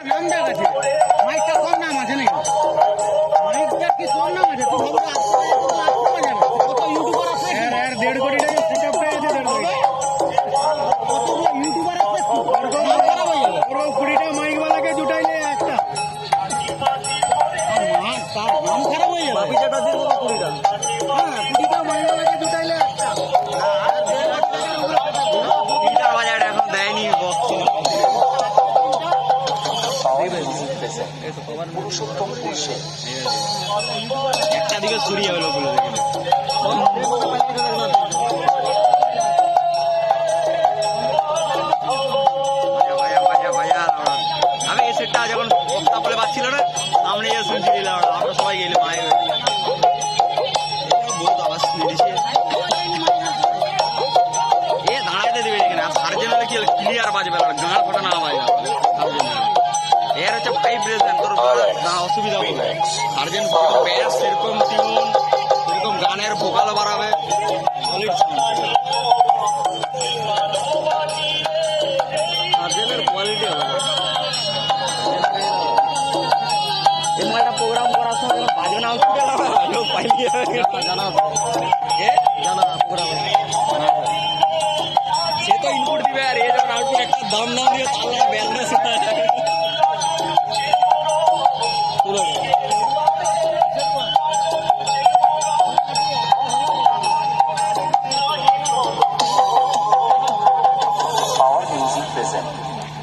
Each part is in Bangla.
নাম ডাক আছে, মাইকটা কম নাম আছে নাকি? মাইকটা কি কম নাম আছে? তুই ভাবো কত ইউটিউবার আছে? 1.5 কোটি টাকা সেটআপ পেয়ে আছে। 1.5 কোটি কতগুলো ইউটিউবার আছে, নাম খারাপ হয়ে যাবে। পুরো 20টা মাইকওয়ালাকে জুটাইলে একটা তার নাম খারাপ হয়ে যাবে। বাকিটা দিয়ে দেবো 20টা। হ্যাঁ, 20টা মাইকওয়ালাকে জুটাইলে একটা। বাজার এখন দেয়নি বক্স একটা দিকে ছুরি হবে লোকগুলো আমি এই সেটটা যখন বক্তা বলে বাজছিল না, সামনে গিয়ে শুনছি দিলাম, আমরা সবাই গেলাম মায়ের বহুত আওয়াজ শুনে দিচ্ছে। এ দাঁড়াইতে দেবে এখানে, আর সার্জেনারে কি ক্লিয়ার বাজবে, গাঁড় ফোটা না বাজবে এর হচ্ছে ভাইব্রেশন, তোর অসুবিধা হবে। সার্জেন ব্যাস সেরকম টিউন, সেরকম গানের ভোকালও বাড়াবে, সলিড সার্জেনের কোয়ালিটি হবে। এই একটা প্রোগ্রাম করার সময় বাজবে না, লোক পাইলিয়ে জানা জানা প্রোগ্রাম সে তো ইনপুট দিবে, আর এ যখন আউটপুট একটা দাম না দিয়ে তাহলে balance power music present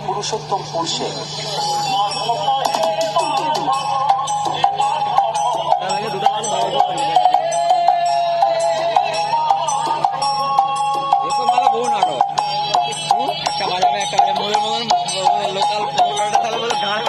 Purushottampur Sheikh. একটা বাজাবে, একটা লোকাল গান